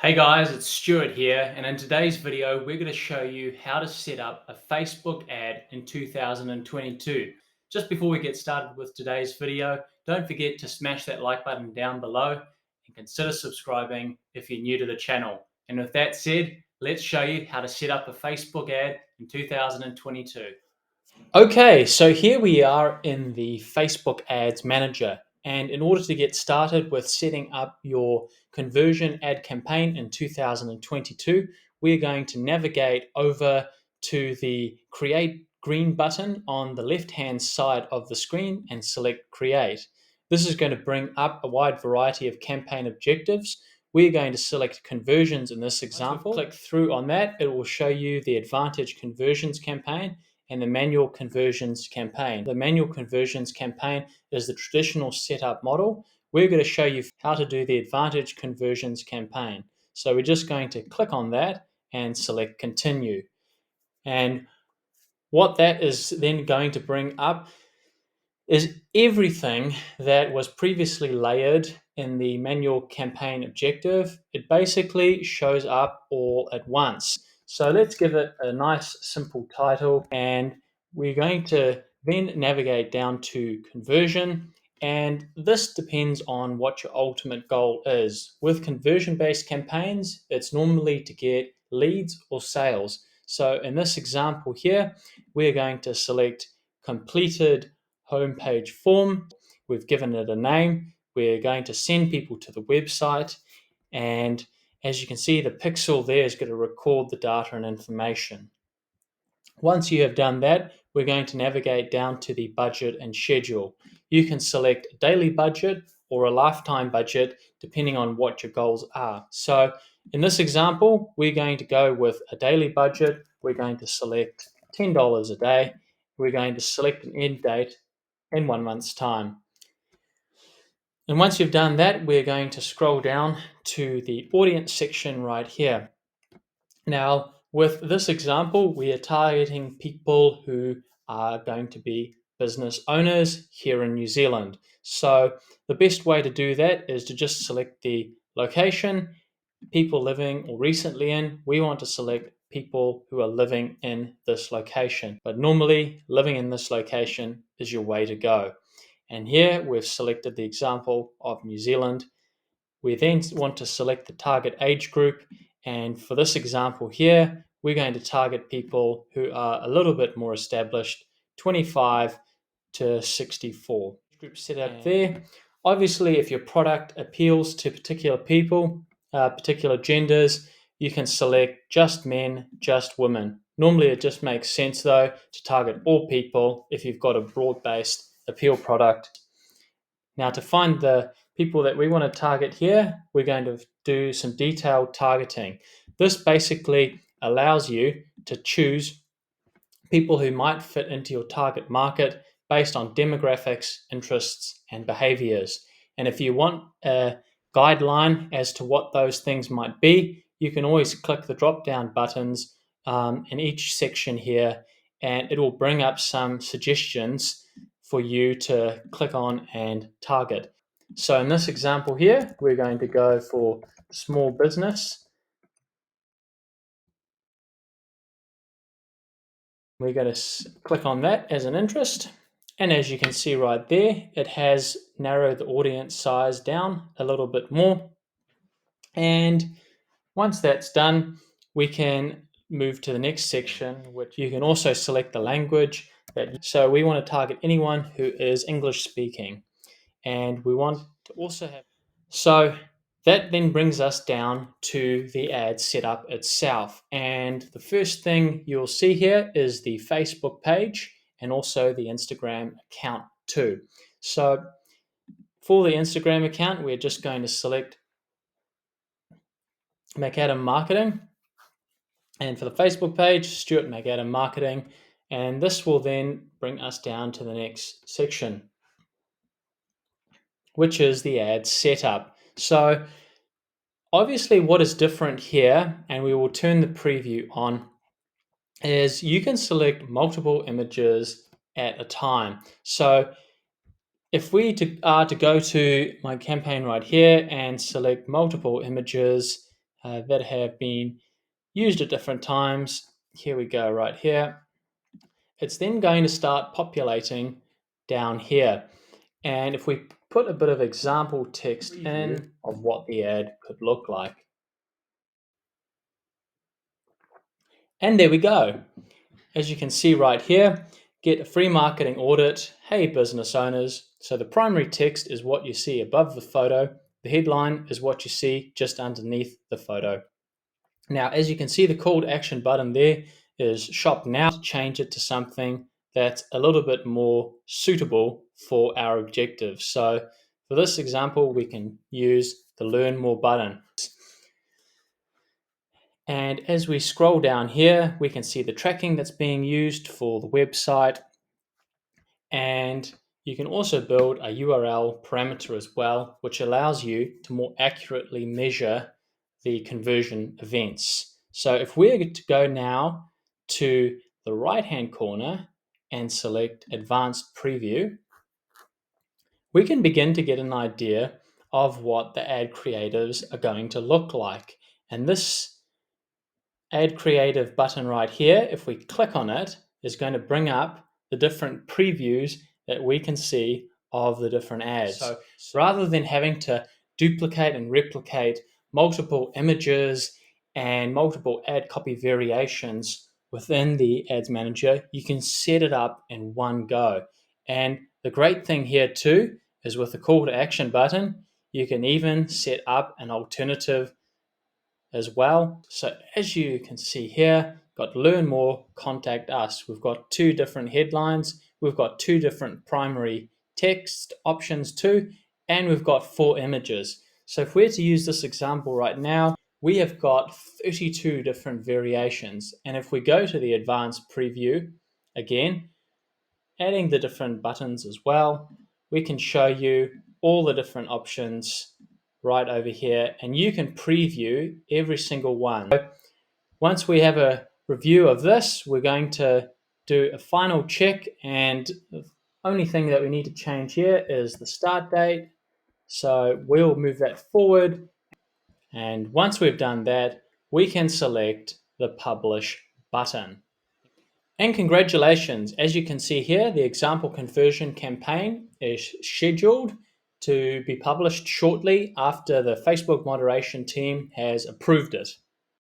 Hey guys, it's Stuart here, and in today's video, we're going to show you how to set up a Facebook ad in 2022. Just before we get started with today's video, don't forget to smash that like button down below and consider subscribing if you're new to the channel. And with that said, let's show you how to set up a Facebook ad in 2022. Okay, so here we are in the Facebook Ads Manager. And in order to get started with setting up your conversion ad campaign in 2022, we're going to navigate over to the Create green button on the left-hand side of the screen and select Create. This is going to bring up a wide variety of campaign objectives. We're going to select conversions in this example. Click through on that, it will show you the Advantage Conversions campaign and the manual conversions campaign. The manual conversions campaign is the traditional setup model. We're going to show you how to do the Advantage Conversions campaign. So we're just going to click on that and select Continue. And what that is then going to bring up is everything that was previously layered in the manual campaign objective. It basically shows up all at once. So let's give it a nice simple title, and we're going to then navigate down to conversion. And this depends on what your ultimate goal is. With conversion-based campaigns, it's normally to get leads or sales. So in this example here, we're going to select completed homepage form. We've given it a name. We're going to send people to the website. And as you can see, the pixel there is going to record the data and information. Once you have done that, we're going to navigate down to the budget and schedule. You can select a daily budget or a lifetime budget, depending on what your goals are. So in this example, we're going to go with a daily budget. We're going to select $10 a day. We're going to select an end date in 1 month's time. And once you've done that, we're going to scroll down to the audience section right here. Now, with this example, we are targeting people who are going to be business owners here in New Zealand. So the best way to do that is to just select the location, people living or recently in. We want to select people who are living in this location. But normally, living in this location is your way to go. And here we've selected the example of New Zealand. We then want to select the target age group. And for this example here, we're going to target people who are a little bit more established, 25 to 64. Group set up there. Obviously, if your product appeals to particular people, particular genders, you can select just men, just women. Normally, it just makes sense, though, to target all people if you've got a broad-based appeal product. Now, to find the people that we want to target here, we're going to do some detailed targeting. This basically allows you to choose people who might fit into your target market based on demographics, interests, and behaviors. And if you want a guideline as to what those things might be, you can always click the drop down buttons in each section here, and it will bring up some suggestions for you to click on and target. So in this example here, we're going to go for small business. We're going to click on that as an interest. And as you can see right there, it has narrowed the audience size down a little bit more. And once that's done, we can move to the next section, which you can also select the language. So we want to target anyone who is English speaking. And we want to also have... So that then brings us down to the ad setup itself. And the first thing you'll see here is the Facebook page and also the Instagram account too. So for the Instagram account, we're just going to select Macadam Marketing. And for the Facebook page, Stuart Macadam Marketing. And this will then bring us down to the next section, which is the ad setup. So obviously what is different here, and we will turn the preview on, is you can select multiple images at a time. So if we are to go to my campaign right here and select multiple images, that have been used at different times. Here we go, right here. It's then going to start populating down here. And if we put a bit of example text in of what the ad could look like. And there we go. As you can see right here, get a free marketing audit. Hey, business owners. So the primary text is what you see above the photo. The headline is what you see just underneath the photo. Now, as you can see, the call to action button there is shop now. To change it to something that's a little bit more suitable for our objectives. So for this example, we can use the learn more button. And as we scroll down here, we can see the tracking that's being used for the website. And you can also build a URL parameter as well, which allows you to more accurately measure the conversion events. So if we're to go now to the right-hand corner and select Advanced Preview, we can begin to get an idea of what the ad creatives are going to look like. And this Add Creative button right here, if we click on it, is going to bring up the different previews that we can see of the different ads. So rather than having to duplicate and replicate multiple images and multiple ad copy variations within the Ads Manager, you can set it up in one go. And the great thing here too is with the call to action button, you can even set up an alternative as well. So as you can see here, got learn more, contact us. We've got two different headlines. We've got two different primary text options too, and we've got 4 images. So if we're to use this example right now, we have got 32 different variations. And if we go to the advanced preview, again, adding the different buttons as well, we can show you all the different options right over here, and you can preview every single one. So once we have a review of this, we're going to do a final check, and the only thing that we need to change here is the start date. So we'll move that forward, and once we've done that, we can select the publish button. And congratulations, as you can see here, the example conversion campaign is scheduled to be published shortly after the Facebook moderation team has approved it.